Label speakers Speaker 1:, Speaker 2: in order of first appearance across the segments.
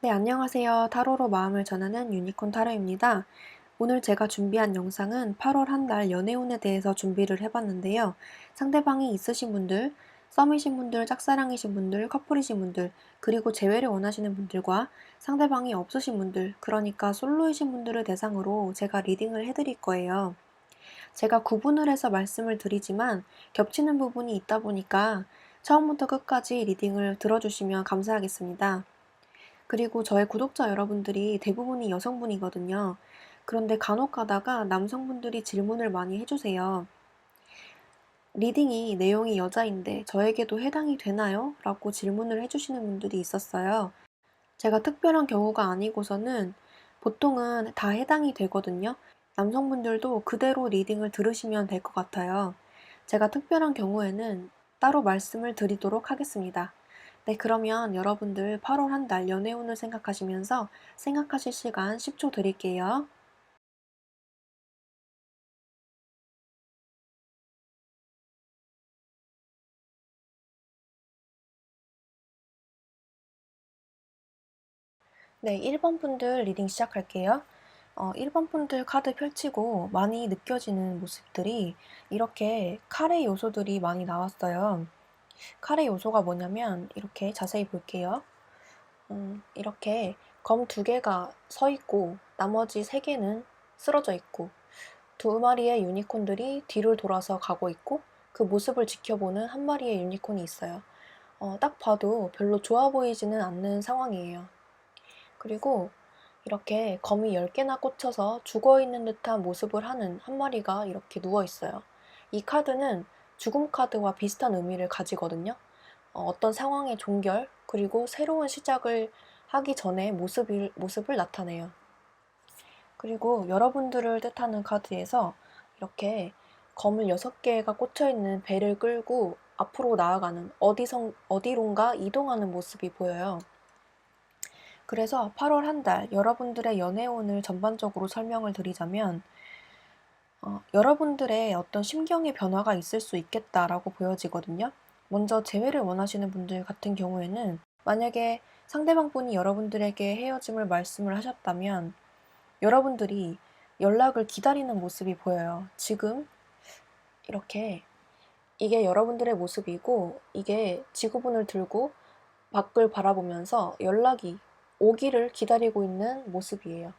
Speaker 1: 네, 안녕하세요. 타로로 마음을 전하는 유니콘 타로입니다. 오늘 제가 준비한 영상은 8월 한 달 연애운에 대해서 준비를 해봤는데요. 상대방이 있으신 분들, 썸이신 분들, 짝사랑이신 분들, 커플이신 분들, 그리고 재회를 원하시는 분들과 상대방이 없으신 분들, 그러니까 솔로이신 분들을 대상으로 제가 리딩을 해드릴 거예요. 제가 구분을 해서 말씀을 드리지만 겹치는 부분이 있다 보니까 처음부터 끝까지 리딩을 들어주시면 감사하겠습니다. 그리고 저의 구독자 여러분들이 대부분이 여성분이거든요. 그런데 간혹 가다가 남성분들이 질문을 많이 해주세요. 리딩이 내용이 여자인데 저에게도 해당이 되나요? 라고 질문을 해주시는 분들이 있었어요. 제가 특별한 경우가 아니고서는 보통은 다 해당이 되거든요. 남성분들도 그대로 리딩을 들으시면 될 것 같아요. 제가 특별한 경우에는 따로 말씀을 드리도록 하겠습니다. 네, 그러면 여러분들 8월 한 달 연애운을 생각하시면서 생각하실 시간 10초 드릴게요. 네, 1번 분들 리딩 시작할게요. 1번 분들 카드 펼치고 많이 느껴지는 모습들이 이렇게 카레 요소들이 많이 나왔어요. 카레 요소가 뭐냐면 이렇게 자세히 볼게요. 이렇게 검 두 개가 서 있고 나머지 세 개는 쓰러져 있고 두 마리의 유니콘들이 뒤를 돌아서 가고 있고 그 모습을 지켜보는 한 마리의 유니콘이 있어요. 딱 봐도 별로 좋아 보이지는 않는 상황이에요. 그리고 이렇게 검이 10개나 꽂혀서 죽어있는 듯한 모습을 하는 한 마리가 이렇게 누워있어요. 이 카드는 죽음 카드와 비슷한 의미를 가지거든요. 어떤 상황의 종결, 그리고 새로운 시작을 하기 전에 모습을 나타내요. 그리고 여러분들을 뜻하는 카드에서 이렇게 검을 6개가 꽂혀있는 배를 끌고 앞으로 나아가는 어디론가 이동하는 모습이 보여요. 그래서 8월 한 달 여러분들의 연애운을 전반적으로 설명을 드리자면 여러분들의 어떤 심경의 변화가 있을 수 있겠다라고 보여지거든요. 먼저 재회를 원하시는 분들 같은 경우에는 만약에 상대방 분이 여러분들에게 헤어짐을 말씀을 하셨다면 여러분들이 연락을 기다리는 모습이 보여요. 지금 이렇게 이게 여러분들의 모습이고 이게 지구본을 들고 밖을 바라보면서 연락이 오기를 기다리고 있는 모습이에요.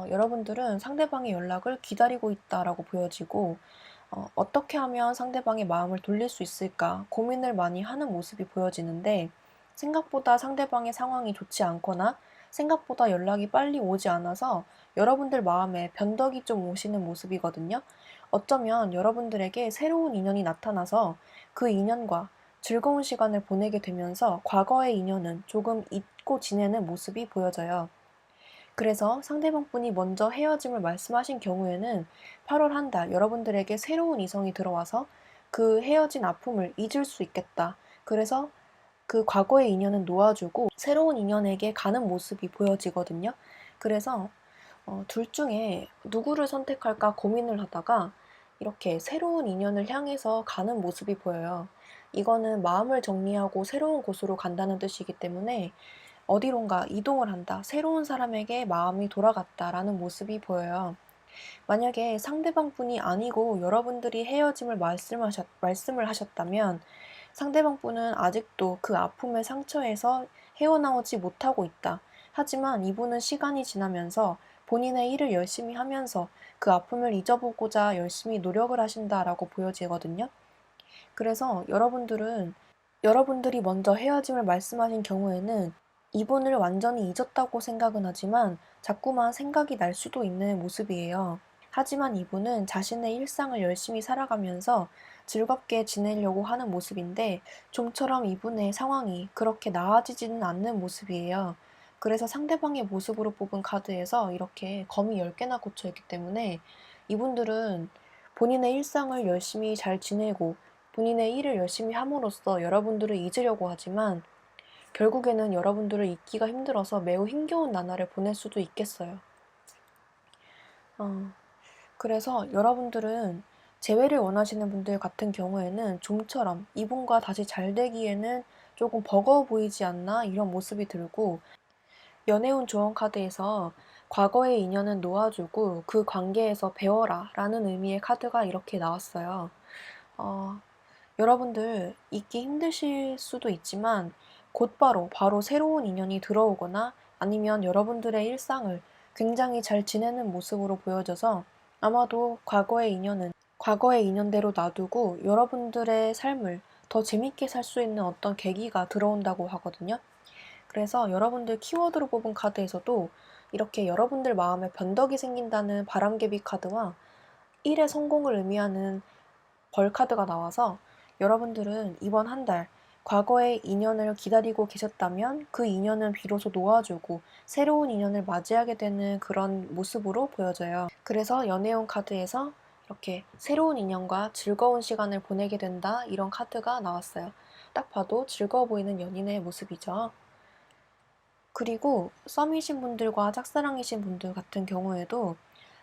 Speaker 1: 여러분들은 상대방의 연락을 기다리고 있다라고 보여지고 어떻게 하면 상대방의 마음을 돌릴 수 있을까 고민을 많이 하는 모습이 보여지는데 생각보다 상대방의 상황이 좋지 않거나 생각보다 연락이 빨리 오지 않아서 여러분들 마음에 변덕이 좀 오시는 모습이거든요. 어쩌면 여러분들에게 새로운 인연이 나타나서 그 인연과 즐거운 시간을 보내게 되면서 과거의 인연은 조금 잊고 지내는 모습이 보여져요. 그래서 상대방 분이 먼저 헤어짐을 말씀하신 경우에는 8월 한 달 여러분들에게 새로운 이성이 들어와서 그 헤어진 아픔을 잊을 수 있겠다. 그래서 그 과거의 인연은 놓아주고 새로운 인연에게 가는 모습이 보여지거든요. 그래서 둘 중에 누구를 선택할까 고민을 하다가 이렇게 새로운 인연을 향해서 가는 모습이 보여요. 이거는 마음을 정리하고 새로운 곳으로 간다는 뜻이기 때문에 어디론가 이동을 한다, 새로운 사람에게 마음이 돌아갔다라는 모습이 보여요. 만약에 상대방 분이 아니고 여러분들이 헤어짐을 말씀을 하셨다면 상대방 분은 아직도 그 아픔의 상처에서 헤어나오지 못하고 있다. 하지만 이분은 시간이 지나면서 본인의 일을 열심히 하면서 그 아픔을 잊어보고자 열심히 노력을 하신다라고 보여지거든요. 그래서 여러분들이 먼저 헤어짐을 말씀하신 경우에는 이분을 완전히 잊었다고 생각은 하지만 자꾸만 생각이 날 수도 있는 모습이에요. 하지만 이분은 자신의 일상을 열심히 살아가면서 즐겁게 지내려고 하는 모습인데 좀처럼 이분의 상황이 그렇게 나아지지는 않는 모습이에요. 그래서 상대방의 모습으로 뽑은 카드에서 이렇게 검이 10개나 꽂혀 있기 때문에 이분들은 본인의 일상을 열심히 잘 지내고 본인의 일을 열심히 함으로써 여러분들을 잊으려고 하지만 결국에는 여러분들을 잊기가 힘들어서 매우 힘겨운 나날을 보낼 수도 있겠어요. 어, 그래서 여러분들은 재회를 원하시는 분들 같은 경우에는 좀처럼 이분과 다시 잘 되기에는 조금 버거워 보이지 않나 이런 모습이 들고 연애운 조언 카드에서 과거의 인연은 놓아주고 그 관계에서 배워라 라는 의미의 카드가 이렇게 나왔어요. 어, 여러분들 잊기 힘드실 수도 있지만 곧바로 바로 새로운 인연이 들어오거나 아니면 여러분들의 일상을 굉장히 잘 지내는 모습으로 보여져서 아마도 과거의 인연대로 놔두고 여러분들의 삶을 더 재밌게 살 수 있는 어떤 계기가 들어온다고 하거든요. 그래서 여러분들 키워드로 뽑은 카드에서도 이렇게 여러분들 마음에 변덕이 생긴다는 바람개비 카드와 일의 성공을 의미하는 벌 카드가 나와서 여러분들은 이번 한 달 과거의 인연을 기다리고 계셨다면 그 인연은 비로소 놓아주고 새로운 인연을 맞이하게 되는 그런 모습으로 보여져요. 그래서 연애운 카드에서 이렇게 새로운 인연과 즐거운 시간을 보내게 된다 이런 카드가 나왔어요. 딱 봐도 즐거워 보이는 연인의 모습이죠. 그리고 썸이신 분들과 짝사랑이신 분들 같은 경우에도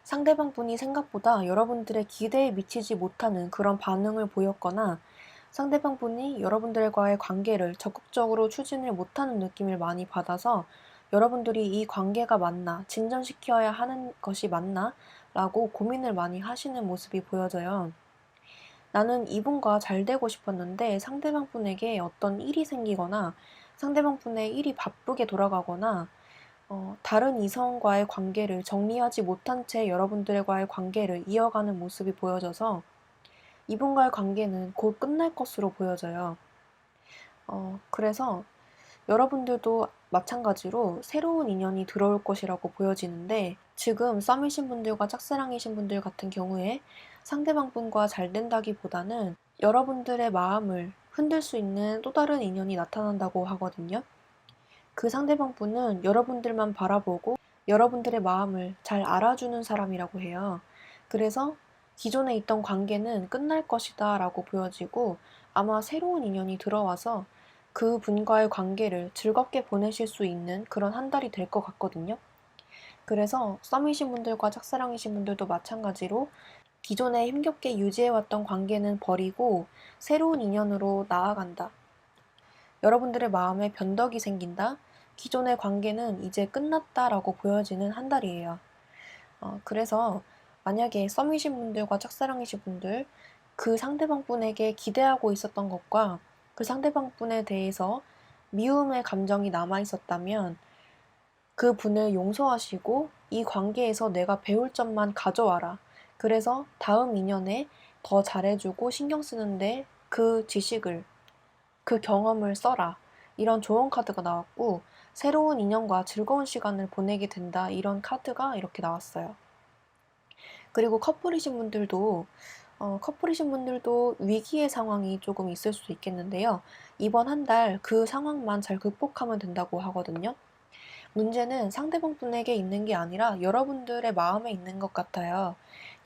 Speaker 1: 상대방 분이 생각보다 여러분들의 기대에 미치지 못하는 그런 반응을 보였거나 상대방 분이 여러분들과의 관계를 적극적으로 추진을 못하는 느낌을 많이 받아서 여러분들이 이 관계가 맞나, 진전시켜야 하는 것이 맞나? 라고 고민을 많이 하시는 모습이 보여져요. 나는 이분과 잘 되고 싶었는데 상대방 분에게 어떤 일이 생기거나 상대방 분의 일이 바쁘게 돌아가거나 다른 이성과의 관계를 정리하지 못한 채 여러분들과의 관계를 이어가는 모습이 보여져서 이분과의 관계는 곧 끝날 것으로 보여져요. 그래서 여러분들도 마찬가지로 새로운 인연이 들어올 것이라고 보여지는데 지금 썸이신 분들과 짝사랑이신 분들 같은 경우에 상대방 분과 잘 된다기보다는 여러분들의 마음을 흔들 수 있는 또 다른 인연이 나타난다고 하거든요. 그 상대방 분은 여러분들만 바라보고 여러분들의 마음을 잘 알아주는 사람이라고 해요. 그래서 기존에 있던 관계는 끝날 것이다 라고 보여지고 아마 새로운 인연이 들어와서 그 분과의 관계를 즐겁게 보내실 수 있는 그런 한 달이 될 것 같거든요. 그래서 썸이신 분들과 짝사랑이신 분들도 마찬가지로 기존에 힘겹게 유지해왔던 관계는 버리고 새로운 인연으로 나아간다. 여러분들의 마음에 변덕이 생긴다. 기존의 관계는 이제 끝났다라고 보여지는 한 달이에요. 그래서 만약에 썸이신 분들과 짝사랑이신 분들, 그 상대방 분에게 기대하고 있었던 것과 그 상대방 분에 대해서 미움의 감정이 남아 있었다면 그 분을 용서하시고 이 관계에서 내가 배울 점만 가져와라. 그래서 다음 인연에 더 잘해주고 신경 쓰는데 그 지식을 그 경험을 써라. 이런 조언 카드가 나왔고 새로운 인연과 즐거운 시간을 보내게 된다. 이런 카드가 이렇게 나왔어요. 그리고 커플이신 분들도 위기의 상황이 조금 있을 수 있겠는데요. 이번 한 달 그 상황만 잘 극복하면 된다고 하거든요. 문제는 상대방 분에게 있는 게 아니라 여러분들의 마음에 있는 것 같아요.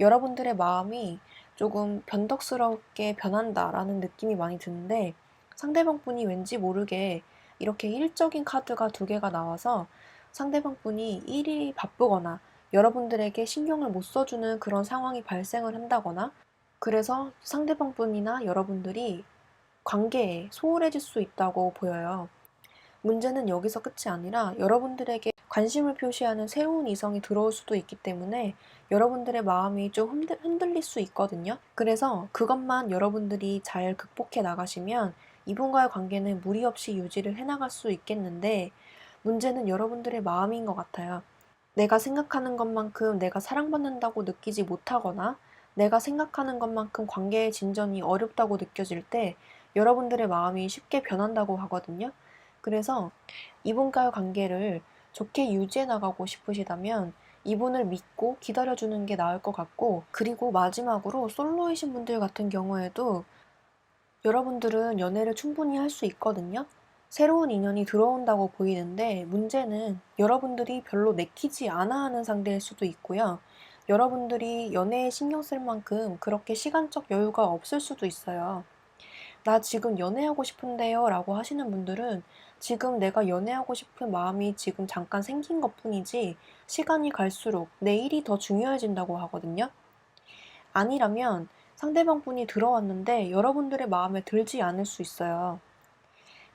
Speaker 1: 여러분들의 마음이 조금 변덕스럽게 변한다라는 느낌이 많이 드는데 상대방 분이 왠지 모르게 이렇게 일적인 카드가 두 개가 나와서 상대방 분이 일이 바쁘거나 여러분들에게 신경을 못 써주는 그런 상황이 발생을 한다거나 그래서 상대방 분이나 여러분들이 관계에 소홀해질 수 있다고 보여요. 문제는 여기서 끝이 아니라 여러분들에게 관심을 표시하는 새로운 이성이 들어올 수도 있기 때문에 여러분들의 마음이 좀 흔들릴 수 있거든요. 그래서 그것만 여러분들이 잘 극복해 나가시면 이분과의 관계는 무리 없이 유지를 해나갈 수 있겠는데 문제는 여러분들의 마음인 것 같아요. 내가 생각하는 것만큼 내가 사랑받는다고 느끼지 못하거나 내가 생각하는 것만큼 관계의 진전이 어렵다고 느껴질 때 여러분들의 마음이 쉽게 변한다고 하거든요. 그래서 이분과의 관계를 좋게 유지해 나가고 싶으시다면 이분을 믿고 기다려주는 게 나을 것 같고 그리고 마지막으로 솔로이신 분들 같은 경우에도 여러분들은 연애를 충분히 할 수 있거든요. 새로운 인연이 들어온다고 보이는데 문제는 여러분들이 별로 내키지 않아 하는 상대일 수도 있고요. 여러분들이 연애에 신경 쓸 만큼 그렇게 시간적 여유가 없을 수도 있어요. 나 지금 연애하고 싶은데요 라고 하시는 분들은 지금 내가 연애하고 싶은 마음이 지금 잠깐 생긴 것 뿐이지 시간이 갈수록 내 일이 더 중요해진다고 하거든요. 아니라면 상대방 분이 들어왔는데 여러분들의 마음에 들지 않을 수 있어요.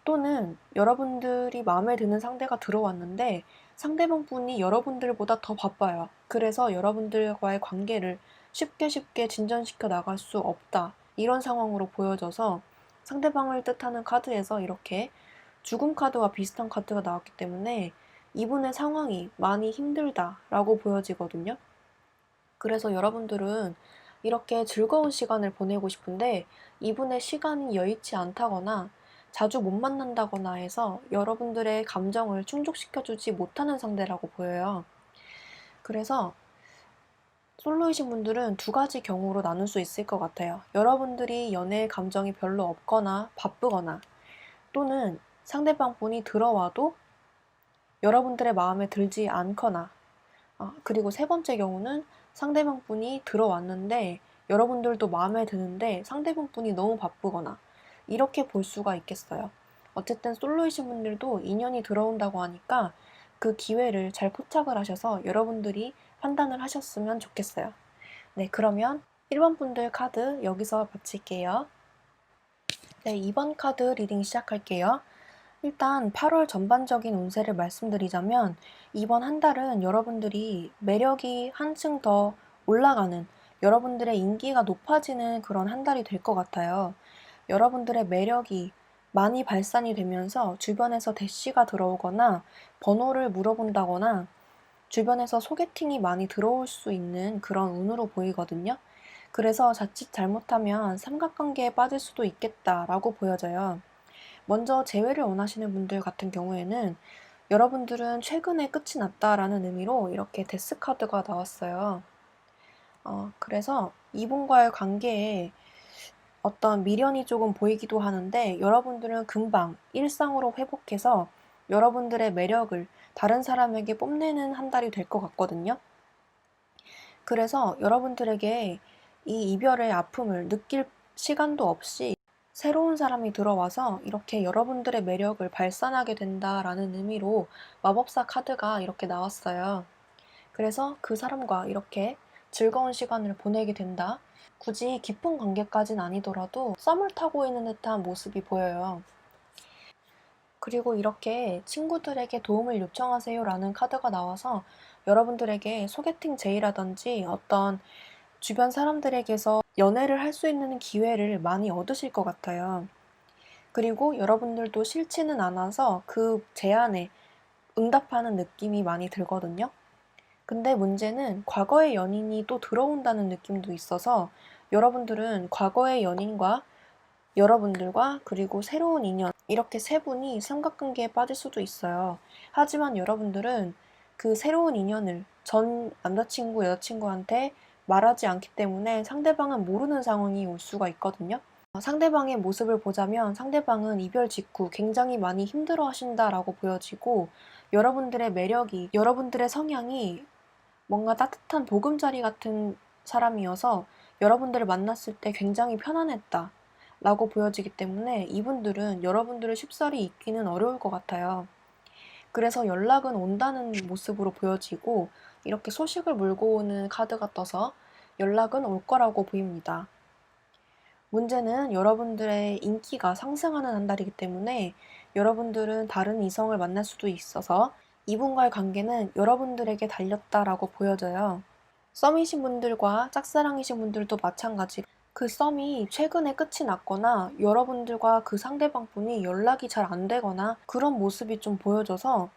Speaker 1: 또는 여러분들이 마음에 드는 상대가 들어왔는데 상대방 분이 여러분들보다 더 바빠요. 그래서 여러분들과의 관계를 쉽게 진전시켜 나갈 수 없다. 이런 상황으로 보여져서 상대방을 뜻하는 카드에서 이렇게 죽음 카드와 비슷한 카드가 나왔기 때문에 이분의 상황이 많이 힘들다라고 보여지거든요. 그래서 여러분들은 이렇게 즐거운 시간을 보내고 싶은데 이분의 시간이 여의치 않다거나 자주 못 만난다거나 해서 여러분들의 감정을 충족시켜주지 못하는 상대라고 보여요. 그래서 솔로이신 분들은 두 가지 경우로 나눌 수 있을 것 같아요. 여러분들이 연애의 감정이 별로 없거나 바쁘거나 또는 상대방 분이 들어와도 여러분들의 마음에 들지 않거나 그리고 세 번째 경우는 상대방 분이 들어왔는데 여러분들도 마음에 드는데 상대방 분이 너무 바쁘거나 이렇게 볼 수가 있겠어요. 어쨌든 솔로이신 분들도 인연이 들어온다고 하니까 그 기회를 잘 포착을 하셔서 여러분들이 판단을 하셨으면 좋겠어요. 네, 그러면 1번 분들 카드 여기서 마칠게요. 네, 2번 카드 리딩 시작할게요. 일단 8월 전반적인 운세를 말씀드리자면 이번 한 달은 여러분들이 매력이 한층 더 올라가는, 여러분들의 인기가 높아지는 그런 한 달이 될 것 같아요. 여러분들의 매력이 많이 발산이 되면서 주변에서 대시가 들어오거나 번호를 물어본다거나 주변에서 소개팅이 많이 들어올 수 있는 그런 운으로 보이거든요. 그래서 자칫 잘못하면 삼각관계에 빠질 수도 있겠다라고 보여져요. 먼저 재회를 원하시는 분들 같은 경우에는 여러분들은 최근에 끝이 났다라는 의미로 이렇게 데스 카드가 나왔어요. 그래서 이분과의 관계에 어떤 미련이 조금 보이기도 하는데 여러분들은 금방 일상으로 회복해서 여러분들의 매력을 다른 사람에게 뽐내는 한 달이 될 것 같거든요. 그래서 여러분들에게 이 이별의 아픔을 느낄 시간도 없이 새로운 사람이 들어와서 이렇게 여러분들의 매력을 발산하게 된다라는 의미로 마법사 카드가 이렇게 나왔어요. 그래서 그 사람과 이렇게 즐거운 시간을 보내게 된다. 굳이 깊은 관계까진 아니더라도 썸을 타고 있는 듯한 모습이 보여요. 그리고 이렇게 친구들에게 도움을 요청하세요라는 카드가 나와서 여러분들에게 소개팅 제의라든지 어떤 주변 사람들에게서 연애를 할 수 있는 기회를 많이 얻으실 것 같아요. 그리고 여러분들도 싫지는 않아서 그 제안에 응답하는 느낌이 많이 들거든요. 근데 문제는 과거의 연인이 또 들어온다는 느낌도 있어서 여러분들은 과거의 연인과 여러분들과 그리고 새로운 인연 이렇게 세 분이 삼각관계에 빠질 수도 있어요. 하지만 여러분들은 그 새로운 인연을 전 남자친구, 여자친구한테 말하지 않기 때문에 상대방은 모르는 상황이 올 수가 있거든요. 상대방의 모습을 보자면 상대방은 이별 직후 굉장히 많이 힘들어 하신다라고 보여지고 여러분들의 매력이, 여러분들의 성향이 뭔가 따뜻한 보금자리 같은 사람이어서 여러분들을 만났을 때 굉장히 편안했다 라고 보여지기 때문에 이분들은 여러분들을 쉽사리 잊기는 어려울 것 같아요. 그래서 연락은 온다는 모습으로 보여지고 이렇게 소식을 몰고 오는 카드가 떠서 연락은 올 거라고 보입니다. 문제는 여러분들의 인기가 상승하는 한 달이기 때문에 여러분들은 다른 이성을 만날 수도 있어서 이분과의 관계는 여러분들에게 달렸다라고 보여져요. 썸이신 분들과 짝사랑이신 분들도 마찬가지. 그 썸이 최근에 끝이 났거나 여러분들과 그 상대방 분이 연락이 잘 안 되거나 그런 모습이 좀 보여져서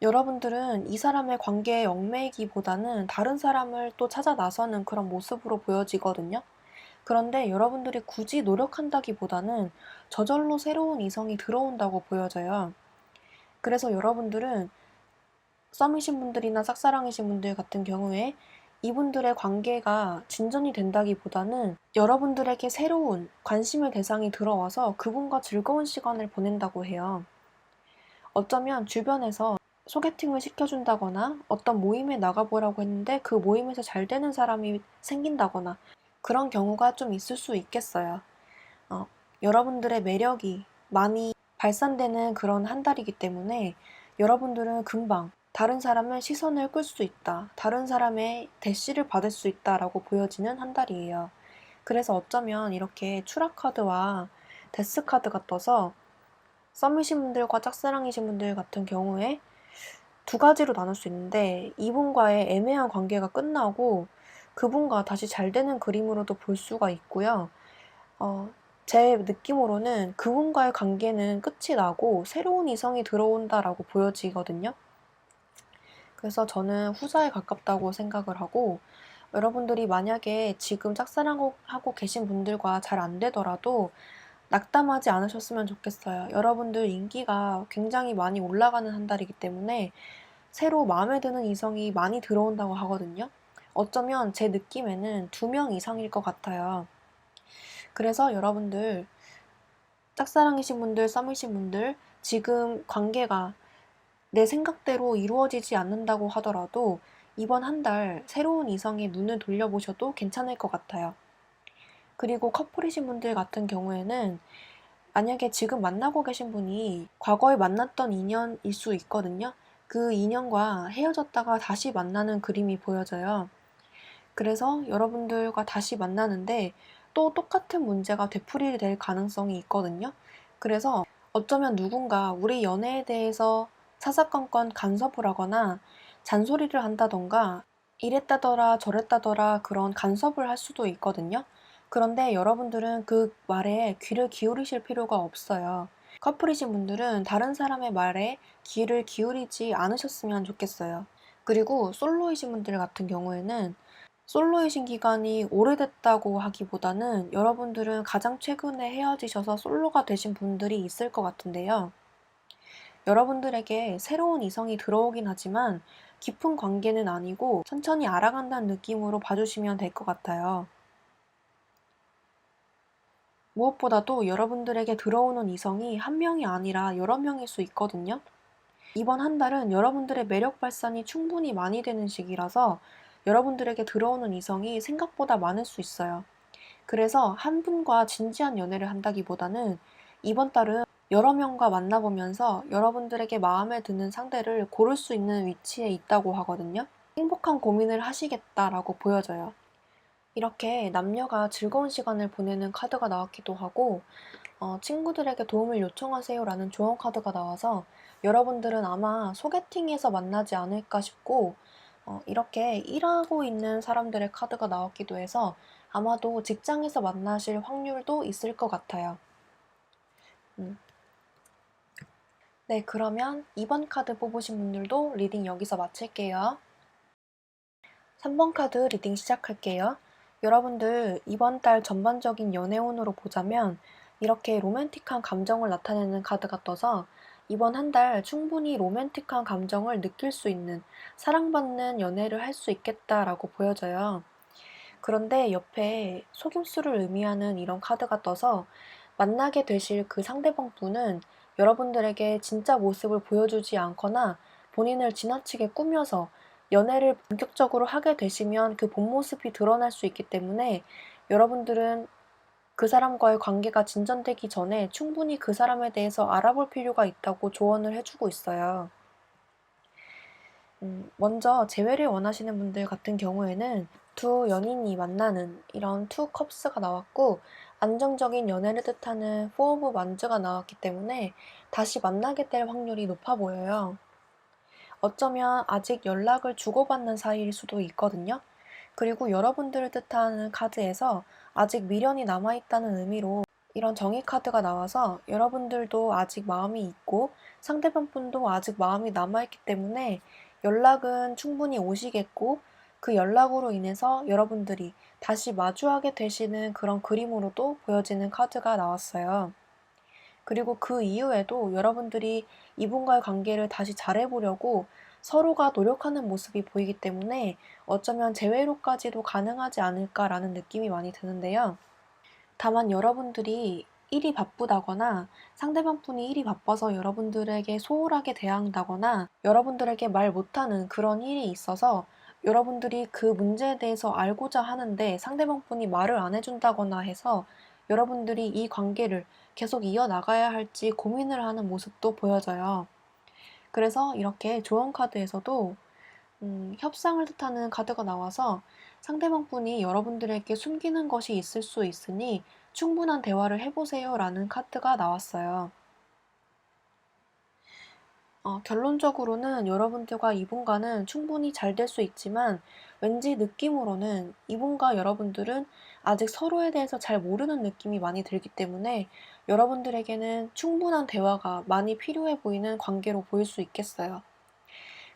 Speaker 1: 여러분들은 이 사람의 관계에 얽매이기보다는 다른 사람을 또 찾아 나서는 그런 모습으로 보여지거든요. 그런데 여러분들이 굳이 노력한다기보다는 저절로 새로운 이성이 들어온다고 보여져요. 그래서 여러분들은 썸이신 분들이나 짝사랑이신 분들 같은 경우에 이분들의 관계가 진전이 된다기보다는 여러분들에게 새로운 관심의 대상이 들어와서 그분과 즐거운 시간을 보낸다고 해요. 어쩌면 주변에서 소개팅을 시켜준다거나 어떤 모임에 나가보라고 했는데 그 모임에서 잘 되는 사람이 생긴다거나 그런 경우가 좀 있을 수 있겠어요. 여러분들의 매력이 많이 발산되는 그런 한 달이기 때문에 여러분들은 금방 다른 사람의 시선을 끌 수 있다. 다른 사람의 대시를 받을 수 있다라고 보여지는 한 달이에요. 그래서 어쩌면 이렇게 추락 카드와 데스 카드가 떠서 썸이신 분들과 짝사랑이신 분들 같은 경우에 두 가지로 나눌 수 있는데 이분과의 애매한 관계가 끝나고 그분과 다시 잘 되는 그림으로도 볼 수가 있고요. 어, 제 느낌으로는 그분과의 관계는 끝이 나고 새로운 이성이 들어온다라고 보여지거든요. 그래서 저는 후자에 가깝다고 생각을 하고 여러분들이 만약에 지금 짝사랑하고 계신 분들과 잘 안 되더라도 낙담하지 않으셨으면 좋겠어요. 여러분들 인기가 굉장히 많이 올라가는 한 달이기 때문에 새로 마음에 드는 이성이 많이 들어온다고 하거든요. 어쩌면 제 느낌에는 2명 이상일 것 같아요. 그래서 여러분들 짝사랑이신 분들, 썸이신 분들 지금 관계가 내 생각대로 이루어지지 않는다고 하더라도 이번 한 달 새로운 이성의 눈을 돌려보셔도 괜찮을 것 같아요. 그리고 커플이신 분들 같은 경우에는 만약에 지금 만나고 계신 분이 과거에 만났던 인연일 수 있거든요. 그 인연과 헤어졌다가 다시 만나는 그림이 보여져요. 그래서 여러분들과 다시 만나는데 또 똑같은 문제가 되풀이될 가능성이 있거든요. 그래서 어쩌면 누군가 우리 연애에 대해서 사사건건 간섭을 하거나 잔소리를 한다던가 이랬다더라 저랬다더라 그런 간섭을 할 수도 있거든요. 그런데 여러분들은 그 말에 귀를 기울이실 필요가 없어요. 커플이신 분들은 다른 사람의 말에 귀를 기울이지 않으셨으면 좋겠어요. 그리고 솔로이신 분들 같은 경우에는 솔로이신 기간이 오래됐다고 하기보다는 여러분들은 가장 최근에 헤어지셔서 솔로가 되신 분들이 있을 것 같은데요. 여러분들에게 새로운 이성이 들어오긴 하지만 깊은 관계는 아니고 천천히 알아간다는 느낌으로 봐주시면 될 것 같아요. 무엇보다도 여러분들에게 들어오는 이성이 한 명이 아니라 여러 명일 수 있거든요. 이번 한 달은 여러분들의 매력 발산이 충분히 많이 되는 시기라서 여러분들에게 들어오는 이성이 생각보다 많을 수 있어요. 그래서 한 분과 진지한 연애를 한다기보다는 이번 달은 여러 명과 만나보면서 여러분들에게 마음에 드는 상대를 고를 수 있는 위치에 있다고 하거든요. 행복한 고민을 하시겠다라고 보여져요. 이렇게 남녀가 즐거운 시간을 보내는 카드가 나왔기도 하고 친구들에게 도움을 요청하세요라는 조언 카드가 나와서 여러분들은 아마 소개팅에서 만나지 않을까 싶고 이렇게 일하고 있는 사람들의 카드가 나왔기도 해서 아마도 직장에서 만나실 확률도 있을 것 같아요. 음. 네, 그러면 2번 카드 뽑으신 분들도 리딩 여기서 마칠게요. 3번 카드 리딩 시작할게요. 여러분들 이번 달 전반적인 연애운으로 보자면 이렇게 로맨틱한 감정을 나타내는 카드가 떠서 이번 한 달 충분히 로맨틱한 감정을 느낄 수 있는 사랑받는 연애를 할 수 있겠다라고 보여져요. 그런데 옆에 속임수를 의미하는 이런 카드가 떠서 만나게 되실 그 상대방 분은 여러분들에게 진짜 모습을 보여주지 않거나 본인을 지나치게 꾸며서 연애를 본격적으로 하게 되시면 그 본 모습이 드러날 수 있기 때문에 여러분들은 그 사람과의 관계가 진전되기 전에 충분히 그 사람에 대해서 알아볼 필요가 있다고 조언을 해주고 있어요. 먼저 재회를 원하시는 분들 같은 경우에는 두 연인이 만나는 이런 투 컵스가 나왔고 안정적인 연애를 뜻하는 포 오브 만즈가 나왔기 때문에 다시 만나게 될 확률이 높아 보여요. 어쩌면 아직 연락을 주고받는 사이일 수도 있거든요. 그리고 여러분들을 뜻하는 카드에서 아직 미련이 남아있다는 의미로 이런 정의 카드가 나와서 여러분들도 아직 마음이 있고 상대방 분도 아직 마음이 남아있기 때문에 연락은 충분히 오시겠고 그 연락으로 인해서 여러분들이 다시 마주하게 되시는 그런 그림으로도 보여지는 카드가 나왔어요. 그리고 그 이후에도 여러분들이 이분과의 관계를 다시 잘해보려고 서로가 노력하는 모습이 보이기 때문에 어쩌면 재회로까지도 가능하지 않을까라는 느낌이 많이 드는데요. 다만 여러분들이 일이 바쁘다거나 상대방 분이 일이 바빠서 여러분들에게 소홀하게 대한다거나 여러분들에게 말 못하는 그런 일이 있어서 여러분들이 그 문제에 대해서 알고자 하는데 상대방 분이 말을 안 해준다거나 해서 여러분들이 이 관계를 계속 이어나가야 할지 고민을 하는 모습도 보여져요. 그래서 이렇게 조언 카드에서도 협상을 뜻하는 카드가 나와서 상대방 분이 여러분들에게 숨기는 것이 있을 수 있으니 충분한 대화를 해보세요 라는 카드가 나왔어요. 결론적으로는 여러분들과 이분과는 충분히 잘 될 수 있지만 왠지 느낌으로는 이분과 여러분들은 아직 서로에 대해서 잘 모르는 느낌이 많이 들기 때문에 여러분들에게는 충분한 대화가 많이 필요해 보이는 관계로 보일 수 있겠어요.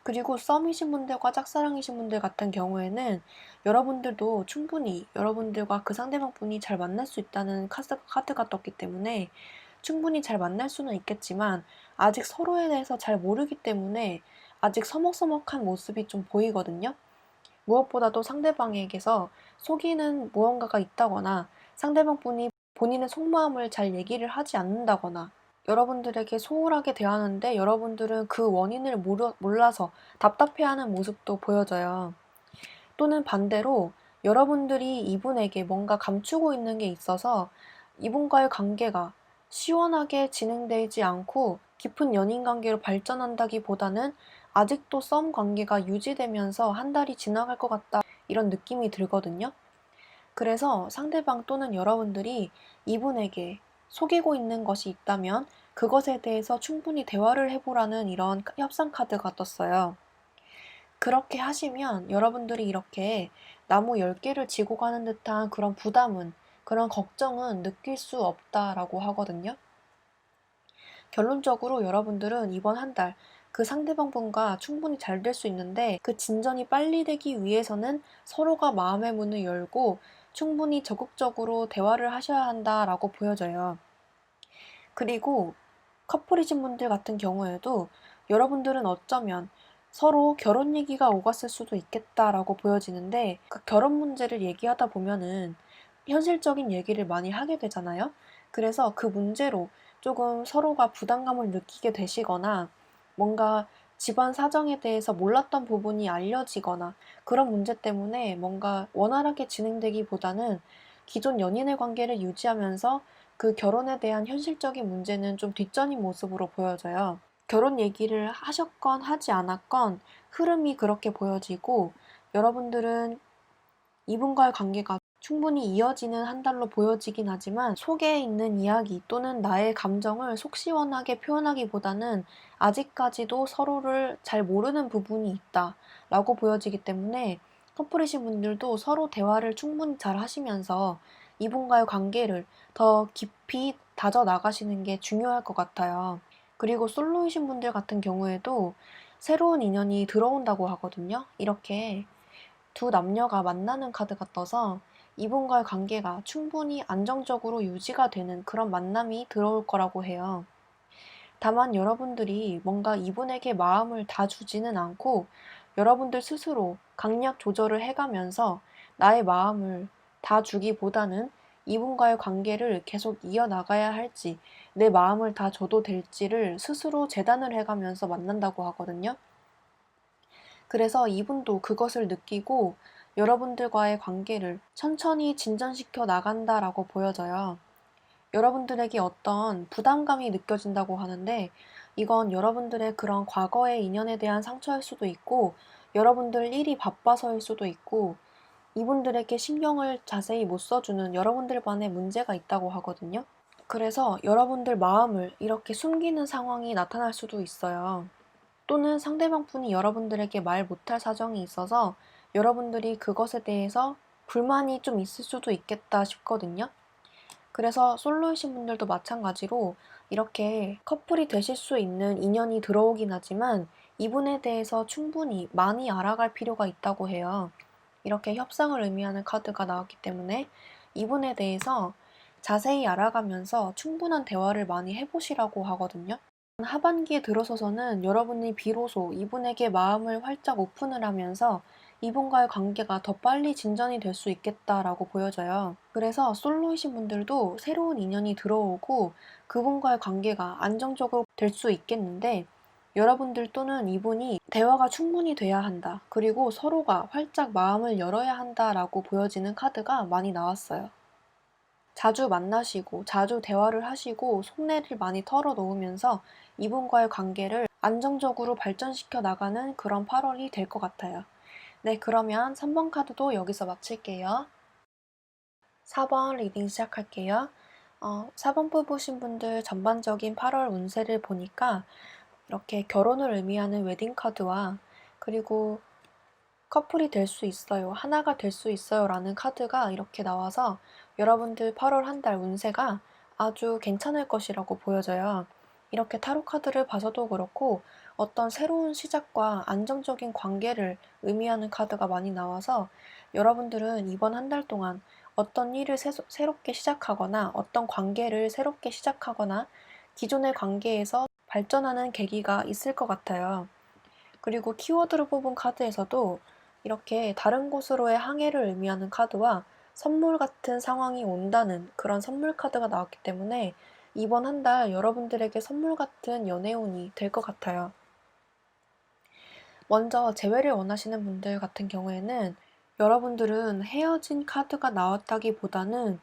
Speaker 1: 그리고 썸이신 분들과 짝사랑이신 분들 같은 경우에는 여러분들도 충분히 여러분들과 그 상대방분이 잘 만날 수 있다는 카드가 떴기 때문에 충분히 잘 만날 수는 있겠지만 아직 서로에 대해서 잘 모르기 때문에 아직 서먹서먹한 모습이 좀 보이거든요. 무엇보다도 상대방에게서 속이는 무언가가 있다거나 상대방분이 본인의 속마음을 잘 얘기를 하지 않는다거나 여러분들에게 소홀하게 대하는데 여러분들은 그 원인을 몰라서 답답해하는 모습도 보여져요. 또는 반대로 여러분들이 이분에게 뭔가 감추고 있는 게 있어서 이분과의 관계가 시원하게 진행되지 않고 깊은 연인 관계로 발전한다기보다는 아직도 썸 관계가 유지되면서 한 달이 지나갈 것 같다 이런 느낌이 들거든요. 그래서 상대방 또는 여러분들이 이분에게 속이고 있는 것이 있다면 그것에 대해서 충분히 대화를 해보라는 이런 협상 카드가 떴어요. 그렇게 하시면 여러분들이 이렇게 나무 10개를 지고 가는 듯한 그런 부담은, 그런 걱정은 느낄 수 없다라고 하거든요. 결론적으로 여러분들은 이번 한 달 그 상대방분과 충분히 잘 될 수 있는데 그 진전이 빨리 되기 위해서는 서로가 마음의 문을 열고 충분히 적극적으로 대화를 하셔야 한다라고 보여져요. 그리고 커플이신 분들 같은 경우에도 여러분들은 어쩌면 서로 결혼 얘기가 오갔을 수도 있겠다라고 보여지는데 그 결혼 문제를 얘기하다 보면은 현실적인 얘기를 많이 하게 되잖아요. 그래서 그 문제로 조금 서로가 부담감을 느끼게 되시거나 뭔가 집안 사정에 대해서 몰랐던 부분이 알려지거나 그런 문제 때문에 뭔가 원활하게 진행되기보다는 기존 연인의 관계를 유지하면서 그 결혼에 대한 현실적인 문제는 좀 뒷전인 모습으로 보여져요. 결혼 얘기를 하셨건 하지 않았건 흐름이 그렇게 보여지고 여러분들은 이분과의 관계가 충분히 이어지는 한 달로 보여지긴 하지만 속에 있는 이야기 또는 나의 감정을 속 시원하게 표현하기보다는 아직까지도 서로를 잘 모르는 부분이 있다라고 보여지기 때문에 커플이신 분들도 서로 대화를 충분히 잘 하시면서 이분과의 관계를 더 깊이 다져 나가시는 게 중요할 것 같아요. 그리고 솔로이신 분들 같은 경우에도 새로운 인연이 들어온다고 하거든요. 이렇게 두 남녀가 만나는 카드가 떠서 이분과의 관계가 충분히 안정적으로 유지가 되는 그런 만남이 들어올 거라고 해요. 다만 여러분들이 뭔가 이분에게 마음을 다 주지는 않고 여러분들 스스로 강약 조절을 해가면서 나의 마음을 다 주기보다는 이분과의 관계를 계속 이어나가야 할지, 내 마음을 다 줘도 될지를 스스로 재단을 해가면서 만난다고 하거든요. 그래서 이분도 그것을 느끼고 여러분들과의 관계를 천천히 진전시켜 나간다라고 보여져요. 여러분들에게 어떤 부담감이 느껴진다고 하는데 이건 여러분들의 그런 과거의 인연에 대한 상처일 수도 있고 여러분들 일이 바빠서일 수도 있고 이분들에게 신경을 자세히 못 써주는 여러분들만의 문제가 있다고 하거든요. 그래서 여러분들 마음을 이렇게 숨기는 상황이 나타날 수도 있어요. 또는 상대방 분이 여러분들에게 말 못할 사정이 있어서 여러분들이 그것에 대해서 불만이 좀 있을 수도 있겠다 싶거든요. 그래서 솔로이신 분들도 마찬가지로 이렇게 커플이 되실 수 있는 인연이 들어오긴 하지만 이분에 대해서 충분히 많이 알아갈 필요가 있다고 해요. 이렇게 협상을 의미하는 카드가 나왔기 때문에 이분에 대해서 자세히 알아가면서 충분한 대화를 많이 해보시라고 하거든요. 하반기에 들어서서는 여러분이 비로소 이분에게 마음을 활짝 오픈을 하면서 이분과의 관계가 더 빨리 진전이 될 수 있겠다라고 보여져요. 그래서 솔로이신 분들도 새로운 인연이 들어오고 그분과의 관계가 안정적으로 될 수 있겠는데 여러분들 또는 이분이 대화가 충분히 돼야 한다. 그리고 서로가 활짝 마음을 열어야 한다라고 보여지는 카드가 많이 나왔어요. 자주 만나시고 자주 대화를 하시고 속내를 많이 털어놓으면서 이분과의 관계를 안정적으로 발전시켜 나가는 그런 8월이 될 것 같아요. 네, 그러면 3번 카드도 여기서 마칠게요. 4번 리딩 시작할게요. 4번 뽑으신 분들 전반적인 8월 운세를 보니까 이렇게 결혼을 의미하는 웨딩카드와 그리고 커플이 될 수 있어요, 하나가 될 수 있어요 라는 카드가 이렇게 나와서 여러분들 8월 한 달 운세가 아주 괜찮을 것이라고 보여져요. 이렇게 타로 카드를 봐서도 그렇고 어떤 새로운 시작과 안정적인 관계를 의미하는 카드가 많이 나와서 여러분들은 이번 한 달 동안 어떤 일을 새롭게 시작하거나 어떤 관계를 새롭게 시작하거나 기존의 관계에서 발전하는 계기가 있을 것 같아요. 그리고 키워드를 뽑은 카드에서도 이렇게 다른 곳으로의 항해를 의미하는 카드와 선물 같은 상황이 온다는 그런 선물 카드가 나왔기 때문에 이번 한 달 여러분들에게 선물 같은 연애운이 될 것 같아요. 먼저 재회를 원하시는 분들 같은 경우에는 여러분들은 헤어진 카드가 나왔다기보다는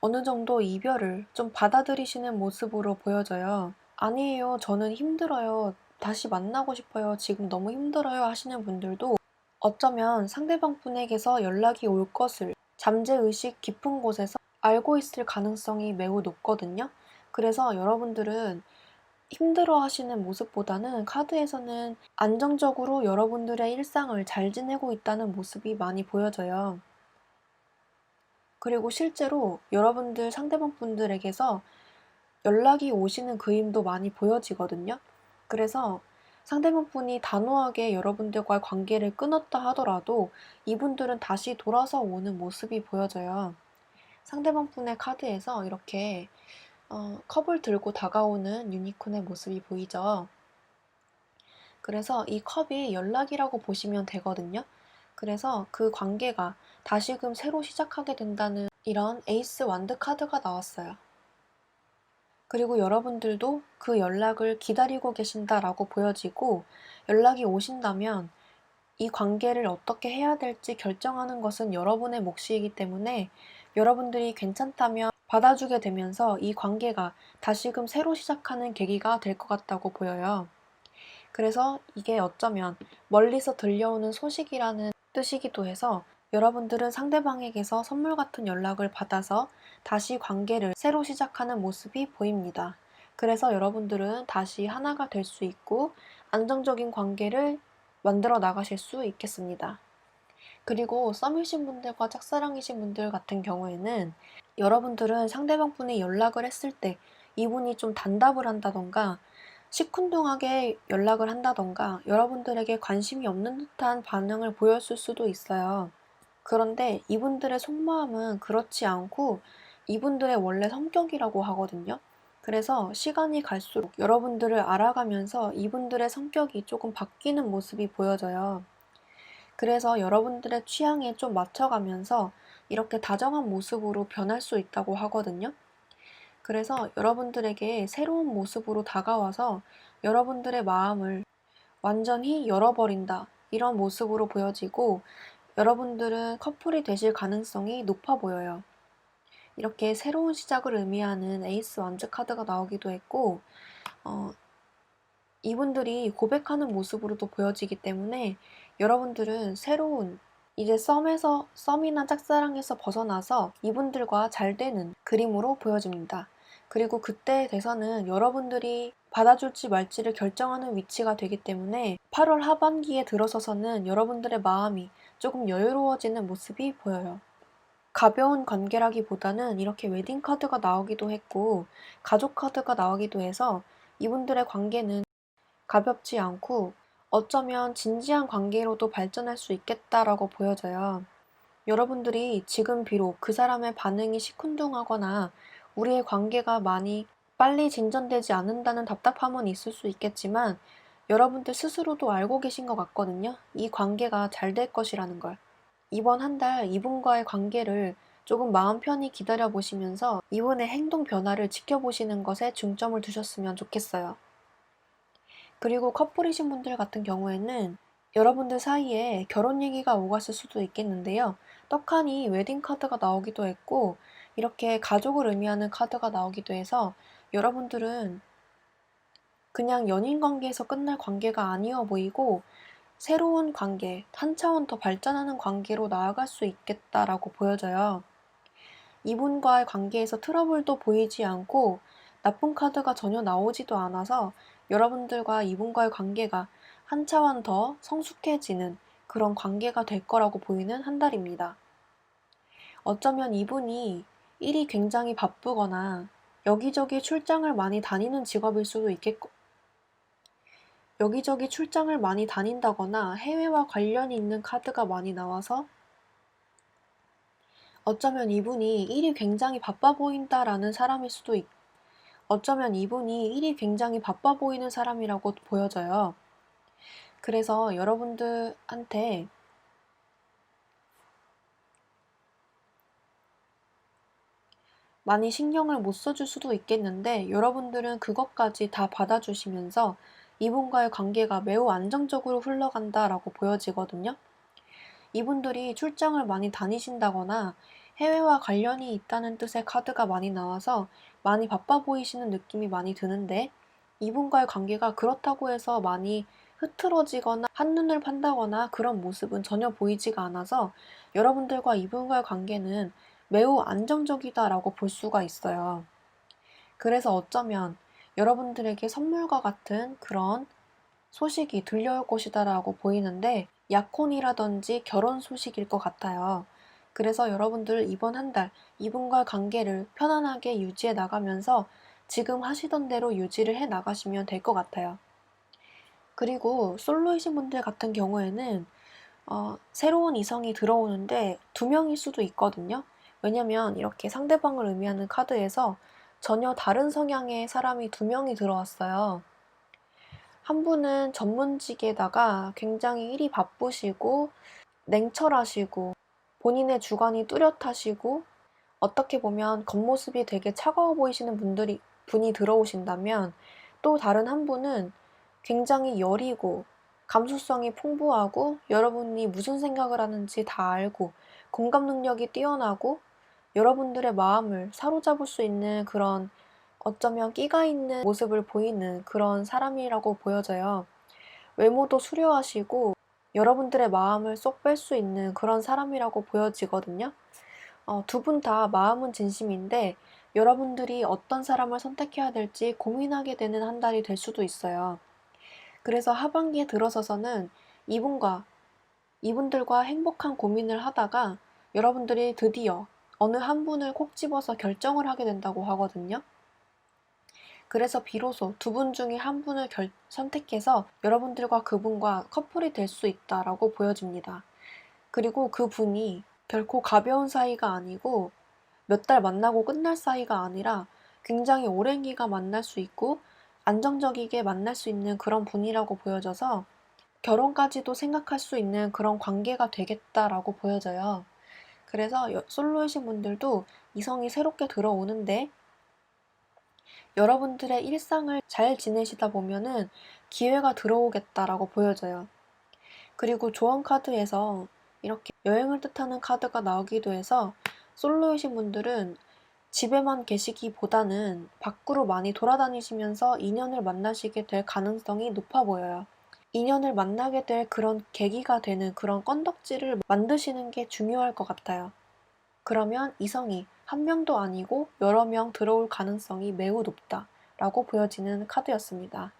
Speaker 1: 어느 정도 이별을 좀 받아들이시는 모습으로 보여져요. 아니에요, 저는 힘들어요, 다시 만나고 싶어요, 지금 너무 힘들어요 하시는 분들도 어쩌면 상대방 분에게서 연락이 올 것을 잠재의식 깊은 곳에서 알고 있을 가능성이 매우 높거든요. 그래서 여러분들은 힘들어 하시는 모습보다는 카드에서는 안정적으로 여러분들의 일상을 잘 지내고 있다는 모습이 많이 보여져요. 그리고 실제로 여러분들 상대방 분들에게서 연락이 오시는 그림도 많이 보여지거든요. 그래서 상대방 분이 단호하게 여러분들과의 관계를 끊었다 하더라도 이분들은 다시 돌아서 오는 모습이 보여져요. 상대방 분의 카드에서 이렇게 컵을 들고 다가오는 유니콘의 모습이 보이죠. 그래서 이 컵이 연락이라고 보시면 되거든요. 그래서 그 관계가 다시금 새로 시작하게 된다는 이런 에이스 완드 카드가 나왔어요. 그리고 여러분들도 그 연락을 기다리고 계신다라고 보여지고 연락이 오신다면 이 관계를 어떻게 해야 될지 결정하는 것은 여러분의 몫이기 때문에 여러분들이 괜찮다면 받아주게 되면서 이 관계가 다시금 새로 시작하는 계기가 될 것 같다고 보여요. 그래서 이게 어쩌면 멀리서 들려오는 소식이라는 뜻이기도 해서 여러분들은 상대방에게서 선물 같은 연락을 받아서 다시 관계를 새로 시작하는 모습이 보입니다. 그래서 여러분들은 다시 하나가 될 수 있고 안정적인 관계를 만들어 나가실 수 있겠습니다. 그리고 썸이신 분들과 짝사랑이신 분들 같은 경우에는 여러분들은 상대방 분이 연락을 했을 때 이분이 좀 단답을 한다던가 시큰둥하게 연락을 한다던가 여러분들에게 관심이 없는 듯한 반응을 보였을 수도 있어요. 그런데 이분들의 속마음은 그렇지 않고 이분들의 원래 성격이라고 하거든요. 그래서 시간이 갈수록 여러분들을 알아가면서 이분들의 성격이 조금 바뀌는 모습이 보여져요. 그래서 여러분들의 취향에 좀 맞춰가면서 이렇게 다정한 모습으로 변할 수 있다고 하거든요. 그래서 여러분들에게 새로운 모습으로 다가와서 여러분들의 마음을 완전히 열어버린다, 이런 모습으로 보여지고 여러분들은 커플이 되실 가능성이 높아 보여요. 이렇게 새로운 시작을 의미하는 에이스 완즈 카드가 나오기도 했고 이분들이 고백하는 모습으로도 보여지기 때문에 여러분들은 새로운 이제 썸이나 짝사랑에서 벗어나서 이분들과 잘 되는 그림으로 보여집니다. 그리고 그때 돼서는 여러분들이 받아줄지 말지를 결정하는 위치가 되기 때문에 8월 하반기에 들어서서는 여러분들의 마음이 조금 여유로워지는 모습이 보여요. 가벼운 관계라기보다는 이렇게 웨딩 카드가 나오기도 했고 가족 카드가 나오기도 해서 이분들의 관계는 가볍지 않고 어쩌면 진지한 관계로도 발전할 수 있겠다라고 보여져요. 여러분들이 지금 비록 그 사람의 반응이 시큰둥하거나 우리의 관계가 많이 빨리 진전되지 않는다는 답답함은 있을 수 있겠지만 여러분들 스스로도 알고 계신 것 같거든요. 이 관계가 잘 될 것이라는 걸. 이번 한 달 이분과의 관계를 조금 마음 편히 기다려 보시면서 이분의 행동 변화를 지켜보시는 것에 중점을 두셨으면 좋겠어요. 그리고 커플이신 분들 같은 경우에는 여러분들 사이에 결혼 얘기가 오갔을 수도 있겠는데요. 떡하니 웨딩 카드가 나오기도 했고 이렇게 가족을 의미하는 카드가 나오기도 해서 여러분들은 그냥 연인 관계에서 끝날 관계가 아니어 보이고 새로운 관계, 한 차원 더 발전하는 관계로 나아갈 수 있겠다라고 보여져요. 이분과의 관계에서 트러블도 보이지 않고 나쁜 카드가 전혀 나오지도 않아서 여러분들과 이분과의 관계가 한 차원 더 성숙해지는 그런 관계가 될 거라고 보이는 한 달입니다. 어쩌면 이분이 일이 굉장히 바쁘거나 여기저기 출장을 많이 다니는 직업일 수도 있겠고, 여기저기 출장을 많이 다닌다거나 해외와 관련이 있는 카드가 많이 나와서 어쩌면 이분이 일이 굉장히 바빠 보인다라는 사람일 수도 어쩌면 이분이 일이 굉장히 바빠 보이는 사람이라고 보여져요. 그래서 여러분들한테 많이 신경을 못 써줄 수도 있겠는데 여러분들은 그것까지 다 받아주시면서 이분과의 관계가 매우 안정적으로 흘러간다라고 보여지거든요. 이분들이 출장을 많이 다니신다거나 해외와 관련이 있다는 뜻의 카드가 많이 나와서 많이 바빠 보이시는 느낌이 많이 드는데 이분과의 관계가 그렇다고 해서 많이 흐트러지거나 한눈을 판다거나 그런 모습은 전혀 보이지가 않아서 여러분들과 이분과의 관계는 매우 안정적이다라고 볼 수가 있어요. 그래서 어쩌면 여러분들에게 선물과 같은 그런 소식이 들려올 것이다라고 보이는데 약혼이라든지 결혼 소식일 것 같아요. 그래서 여러분들 이번 한 달 이분과의 관계를 편안하게 유지해 나가면서 지금 하시던 대로 유지를 해 나가시면 될 것 같아요. 그리고 솔로이신 분들 같은 경우에는 새로운 이성이 들어오는데 2명일 수도 있거든요. 왜냐면 이렇게 상대방을 의미하는 카드에서 전혀 다른 성향의 사람이 2명이 들어왔어요. 한 분은 전문직에다가 굉장히 일이 바쁘시고 냉철하시고 본인의 주관이 뚜렷하시고 어떻게 보면 겉모습이 되게 차가워 보이시는 분이 들어오신다면 또 다른 한 분은 굉장히 여리고 감수성이 풍부하고 여러분이 무슨 생각을 하는지 다 알고 공감 능력이 뛰어나고 여러분들의 마음을 사로잡을 수 있는 그런 어쩌면 끼가 있는 모습을 보이는 그런 사람이라고 보여져요. 외모도 수려하시고 여러분들의 마음을 쏙 뺄 수 있는 그런 사람이라고 보여지거든요. 두 분 다 마음은 진심인데 여러분들이 어떤 사람을 선택해야 될지 고민하게 되는 한 달이 될 수도 있어요. 그래서 하반기에 들어서서는 이분들과 행복한 고민을 하다가 여러분들이 드디어 어느 한 분을 콕 집어서 결정을 하게 된다고 하거든요. 그래서 비로소 두 분 중에 한 분을 선택해서 여러분들과 그분과 커플이 될 수 있다라고 보여집니다. 그리고 그분이 결코 가벼운 사이가 아니고 몇 달 만나고 끝날 사이가 아니라 굉장히 오랜 기간 만날 수 있고 안정적이게 만날 수 있는 그런 분이라고 보여져서 결혼까지도 생각할 수 있는 그런 관계가 되겠다라고 보여져요. 그래서 솔로이신 분들도 이성이 새롭게 들어오는데 여러분들의 일상을 잘 지내시다 보면은 기회가 들어오겠다라고 보여져요. 그리고 조언 카드에서 이렇게 여행을 뜻하는 카드가 나오기도 해서 솔로이신 분들은 집에만 계시기보다는 밖으로 많이 돌아다니시면서 인연을 만나시게 될 가능성이 높아 보여요. 인연을 만나게 될 그런 계기가 되는 그런 건덕지를 만드시는 게 중요할 것 같아요. 그러면 이성이 한 명도 아니고 여러 명 들어올 가능성이 매우 높다라고 보여지는 카드였습니다.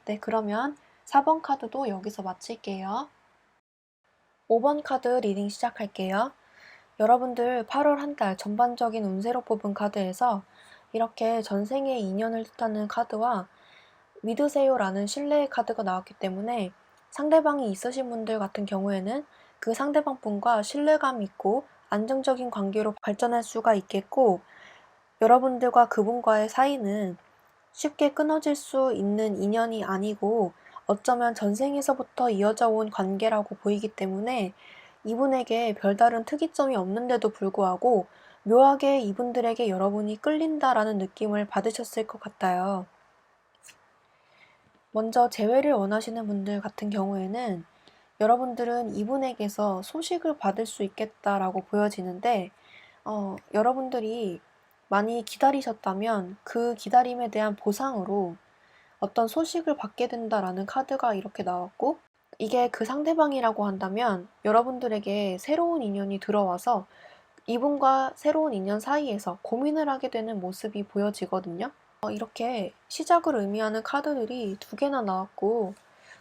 Speaker 1: 네, 그러면 4번 카드도 여기서 마칠게요. 5번 카드 리딩 시작할게요. 여러분들 8월 한 달 전반적인 운세로 뽑은 카드에서 이렇게 전생의 인연을 뜻하는 카드와 믿으세요라는 신뢰의 카드가 나왔기 때문에 상대방이 있으신 분들 같은 경우에는 그 상대방 분과 신뢰감 있고 안정적인 관계로 발전할 수가 있겠고 여러분들과 그분과의 사이는 쉽게 끊어질 수 있는 인연이 아니고 어쩌면 전생에서부터 이어져 온 관계라고 보이기 때문에 이분에게 별다른 특이점이 없는데도 불구하고 묘하게 이분들에게 여러분이 끌린다라는 느낌을 받으셨을 것 같아요. 먼저 재회를 원하시는 분들 같은 경우에는 여러분들은 이분에게서 소식을 받을 수 있겠다라고 보여지는데 여러분들이 많이 기다리셨다면 그 기다림에 대한 보상으로 어떤 소식을 받게 된다라는 카드가 이렇게 나왔고 이게 그 상대방이라고 한다면 여러분들에게 새로운 인연이 들어와서 이분과 새로운 인연 사이에서 고민을 하게 되는 모습이 보여지거든요. 이렇게 시작을 의미하는 카드들이 두 개나 나왔고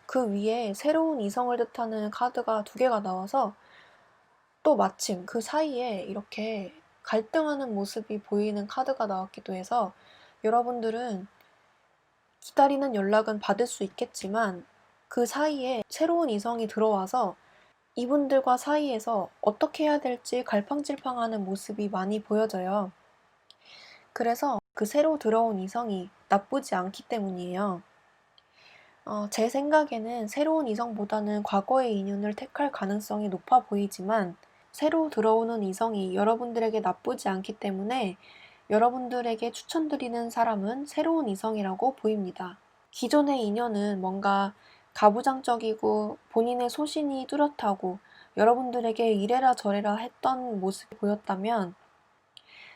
Speaker 1: 그 위에 새로운 이성을 뜻하는 카드가 두 개가 나와서 또 마침 그 사이에 이렇게 갈등하는 모습이 보이는 카드가 나왔기도 해서 여러분들은 기다리는 연락은 받을 수 있겠지만 그 사이에 새로운 이성이 들어와서 이분들과 사이에서 어떻게 해야 될지 갈팡질팡하는 모습이 많이 보여져요. 그래서 그 새로 들어온 이성이 나쁘지 않기 때문이에요. 제 생각에는 새로운 이성보다는 과거의 인연을 택할 가능성이 높아 보이지만 새로 들어오는 이성이 여러분들에게 나쁘지 않기 때문에 여러분들에게 추천드리는 사람은 새로운 이성이라고 보입니다. 기존의 인연은 뭔가 가부장적이고 본인의 소신이 뚜렷하고 여러분들에게 이래라 저래라 했던 모습이 보였다면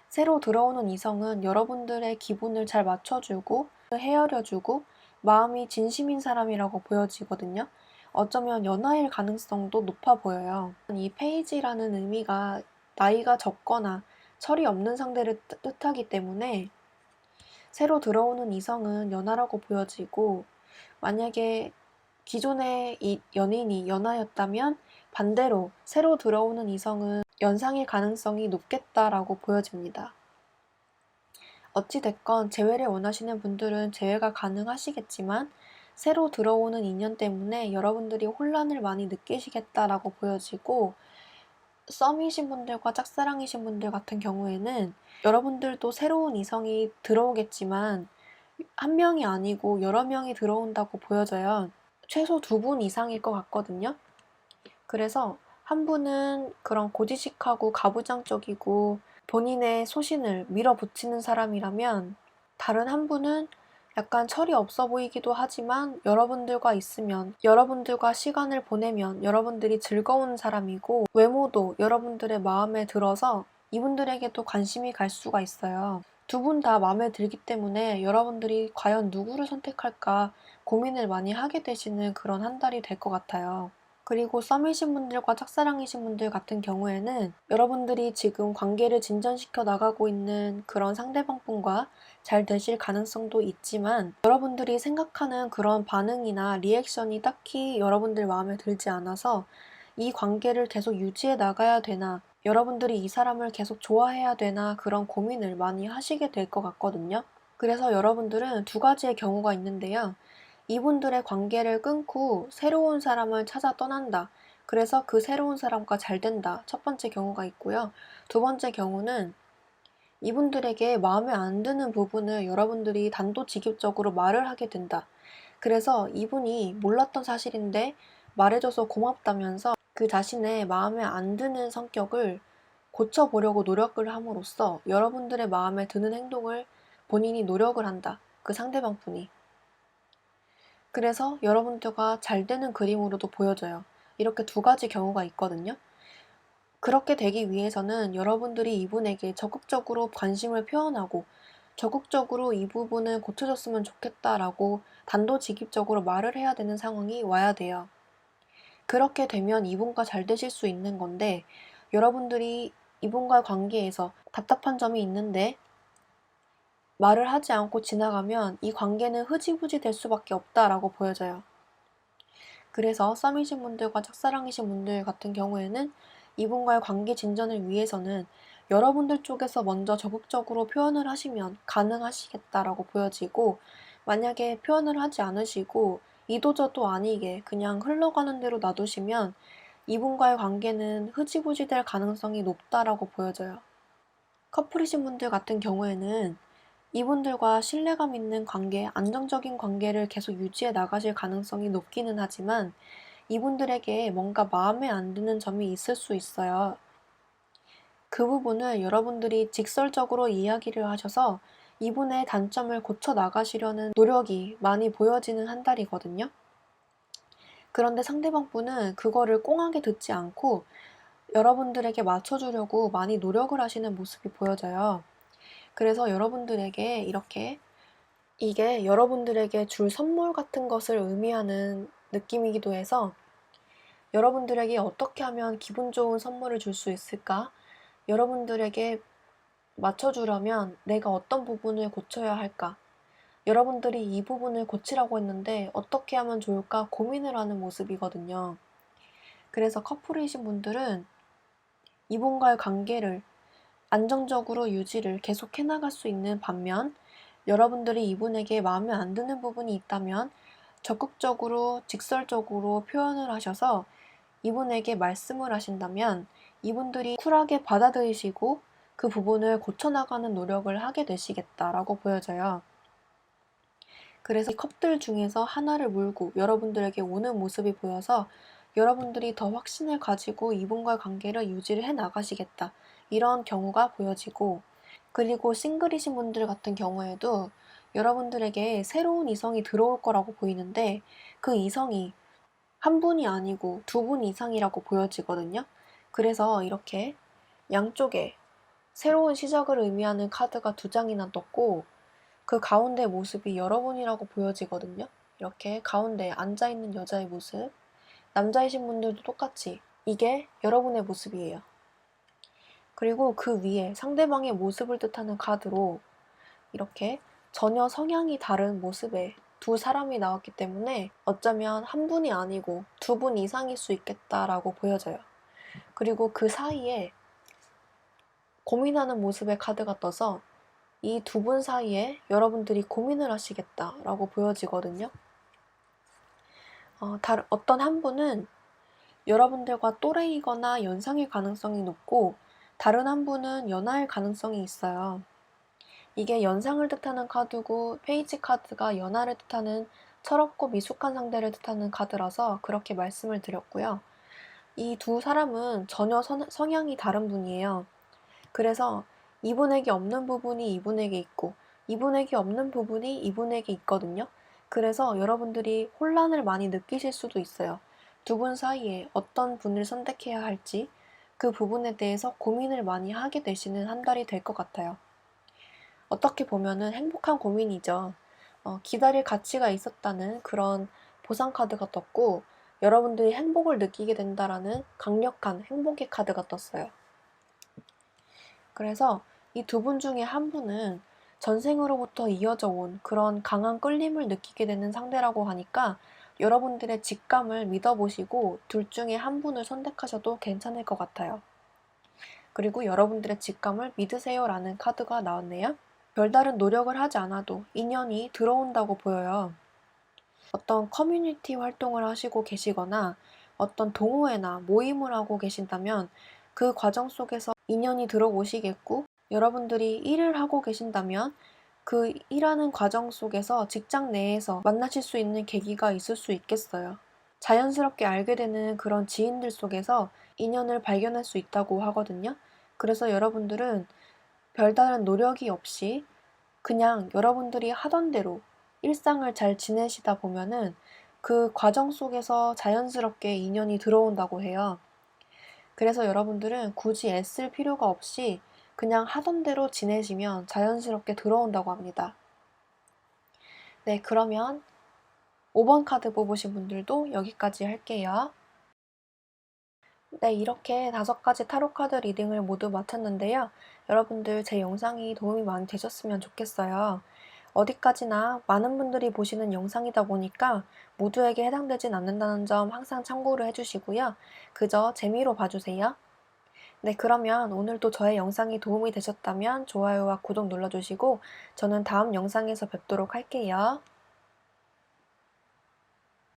Speaker 1: 새로 들어오는 이성은 여러분들의 기분을 잘 맞춰주고 헤아려주고 마음이 진심인 사람이라고 보여지거든요. 어쩌면 연하일 가능성도 높아 보여요. 이 페이지라는 의미가 나이가 적거나 철이 없는 상대를 뜻하기 때문에 새로 들어오는 이성은 연하라고 보여지고 만약에 기존의 이 연인이 연하였다면 반대로 새로 들어오는 이성은 연상일 가능성이 높겠다라고 보여집니다. 어찌됐건 재회를 원하시는 분들은 재회가 가능하시겠지만 새로 들어오는 인연 때문에 여러분들이 혼란을 많이 느끼시겠다라고 보여지고 썸이신 분들과 짝사랑이신 분들 같은 경우에는 여러분들도 새로운 이성이 들어오겠지만 한 명이 아니고 여러 명이 들어온다고 보여져요. 최소 2분 이상일 것 같거든요. 그래서 한 분은 그런 고지식하고 가부장적이고 본인의 소신을 밀어붙이는 사람이라면 다른 한 분은 약간 철이 없어 보이기도 하지만 여러분들과 있으면 여러분들과 시간을 보내면 여러분들이 즐거운 사람이고 외모도 여러분들의 마음에 들어서 이분들에게도 관심이 갈 수가 있어요. 두 분 다 마음에 들기 때문에 여러분들이 과연 누구를 선택할까 고민을 많이 하게 되시는 그런 한 달이 될 것 같아요. 그리고 썸이신 분들과 짝사랑이신 분들 같은 경우에는 여러분들이 지금 관계를 진전시켜 나가고 있는 그런 상대방분과 잘 되실 가능성도 있지만 여러분들이 생각하는 그런 반응이나 리액션이 딱히 여러분들 마음에 들지 않아서 이 관계를 계속 유지해 나가야 되나 여러분들이 이 사람을 계속 좋아해야 되나 그런 고민을 많이 하시게 될 것 같거든요. 그래서 여러분들은 두 가지의 경우가 있는데요. 이분들의 관계를 끊고 새로운 사람을 찾아 떠난다. 그래서 그 새로운 사람과 잘 된다. 첫 번째 경우가 있고요. 두 번째 경우는 이분들에게 마음에 안 드는 부분을 여러분들이 단도직입적으로 말을 하게 된다. 그래서 이분이 몰랐던 사실인데 말해줘서 고맙다면서 그 자신의 마음에 안 드는 성격을 고쳐보려고 노력을 함으로써 여러분들의 마음에 드는 행동을 본인이 노력을 한다. 그 상대방 분이. 그래서 여러분들과 잘 되는 그림으로도 보여져요. 이렇게 두 가지 경우가 있거든요. 그렇게 되기 위해서는 여러분들이 이분에게 적극적으로 관심을 표현하고 적극적으로 이 부분을 고쳐줬으면 좋겠다라고 단도직입적으로 말을 해야 되는 상황이 와야 돼요. 그렇게 되면 이분과 잘 되실 수 있는 건데 여러분들이 이분과의 관계에서 답답한 점이 있는데 말을 하지 않고 지나가면 이 관계는 흐지부지 될 수밖에 없다라고 보여져요. 그래서 썸이신 분들과 짝사랑이신 분들 같은 경우에는 이분과의 관계 진전을 위해서는 여러분들 쪽에서 먼저 적극적으로 표현을 하시면 가능하시겠다라고 보여지고 만약에 표현을 하지 않으시고 이도저도 아니게 그냥 흘러가는 대로 놔두시면 이분과의 관계는 흐지부지 될 가능성이 높다라고 보여져요. 커플이신 분들 같은 경우에는 이분들과 신뢰감 있는 관계, 안정적인 관계를 계속 유지해 나가실 가능성이 높기는 하지만 이분들에게 뭔가 마음에 안 드는 점이 있을 수 있어요. 그 부분을 여러분들이 직설적으로 이야기를 하셔서 이분의 단점을 고쳐 나가시려는 노력이 많이 보여지는 한 달이거든요. 그런데 상대방 분은 그거를 꽁하게 듣지 않고 여러분들에게 맞춰주려고 많이 노력을 하시는 모습이 보여져요. 그래서 여러분들에게 이게 여러분들에게 줄 선물 같은 것을 의미하는 느낌이기도 해서 여러분들에게 어떻게 하면 기분 좋은 선물을 줄 수 있을까? 여러분들에게 맞춰주려면 내가 어떤 부분을 고쳐야 할까? 여러분들이 이 부분을 고치라고 했는데 어떻게 하면 좋을까 고민을 하는 모습이거든요. 그래서 커플이신 분들은 이분과의 관계를 안정적으로 유지를 계속 해나갈 수 있는 반면, 여러분들이 이분에게 마음에 안 드는 부분이 있다면 적극적으로 직설적으로 표현을 하셔서 이분에게 말씀을 하신다면 이분들이 쿨하게 받아들이시고 그 부분을 고쳐나가는 노력을 하게 되시겠다라고 보여져요. 그래서 이 컵들 중에서 하나를 물고 여러분들에게 오는 모습이 보여서 여러분들이 더 확신을 가지고 이분과의 관계를 유지를 해 나가시겠다, 이런 경우가 보여지고, 그리고 싱글이신 분들 같은 경우에도 여러분들에게 새로운 이성이 들어올 거라고 보이는데 그 이성이 한 분이 아니고 두 분 이상이라고 보여지거든요. 그래서 이렇게 양쪽에 새로운 시작을 의미하는 카드가 두 장이나 떴고 그 가운데 모습이 여러분이라고 보여지거든요. 이렇게 가운데 앉아있는 여자의 모습, 남자이신 분들도 똑같이 이게 여러분의 모습이에요. 그리고 그 위에 상대방의 모습을 뜻하는 카드로 이렇게 전혀 성향이 다른 모습의 두 사람이 나왔기 때문에 어쩌면 한 분이 아니고 두 분 이상일 수 있겠다라고 보여져요. 그리고 그 사이에 고민하는 모습의 카드가 떠서 이 두 분 사이에 여러분들이 고민을 하시겠다라고 보여지거든요. 어떤 한 분은 여러분들과 또래이거나 연상일 가능성이 높고 다른 한 분은 연하일 가능성이 있어요. 이게 연상을 뜻하는 카드고 페이지 카드가 연하를 뜻하는 철없고 미숙한 상대를 뜻하는 카드라서 그렇게 말씀을 드렸고요. 이 두 사람은 전혀 성향이 다른 분이에요. 그래서 이분에게 없는 부분이 이분에게 있고 이분에게 없는 부분이 이분에게 있거든요. 그래서 여러분들이 혼란을 많이 느끼실 수도 있어요. 두 분 사이에 어떤 분을 선택해야 할지 그 부분에 대해서 고민을 많이 하게 되시는 한 달이 될 것 같아요. 어떻게 보면은 행복한 고민이죠. 기다릴 가치가 있었다는 그런 보상 카드가 떴고 여러분들이 행복을 느끼게 된다라는 강력한 행복의 카드가 떴어요. 그래서 이 두 분 중에 한 분은 전생으로부터 이어져 온 그런 강한 끌림을 느끼게 되는 상대라고 하니까 여러분들의 직감을 믿어보시고 둘 중에 한 분을 선택하셔도 괜찮을 것 같아요. 그리고 여러분들의 직감을 믿으세요라는 카드가 나왔네요. 별다른 노력을 하지 않아도 인연이 들어온다고 보여요. 어떤 커뮤니티 활동을 하시고 계시거나 어떤 동호회나 모임을 하고 계신다면 그 과정 속에서 인연이 들어오시겠고, 여러분들이 일을 하고 계신다면 그 일하는 과정 속에서 직장 내에서 만나실 수 있는 계기가 있을 수 있겠어요. 자연스럽게 알게 되는 그런 지인들 속에서 인연을 발견할 수 있다고 하거든요. 그래서 여러분들은 별다른 노력이 없이 그냥 여러분들이 하던 대로 일상을 잘 지내시다 보면은 그 과정 속에서 자연스럽게 인연이 들어온다고 해요. 그래서 여러분들은 굳이 애쓸 필요가 없이 그냥 하던 대로 지내시면 자연스럽게 들어온다고 합니다. 네, 그러면 5번 카드 뽑으신 분들도 여기까지 할게요. 네, 이렇게 5가지 타로 카드 리딩을 모두 마쳤는데요. 여러분들 제 영상이 도움이 많이 되셨으면 좋겠어요. 어디까지나 많은 분들이 보시는 영상이다 보니까 모두에게 해당되진 않는다는 점 항상 참고를 해주시고요. 그저 재미로 봐주세요. 네, 그러면 오늘도 저의 영상이 도움이 되셨다면 좋아요와 구독 눌러주시고 저는 다음 영상에서 뵙도록 할게요.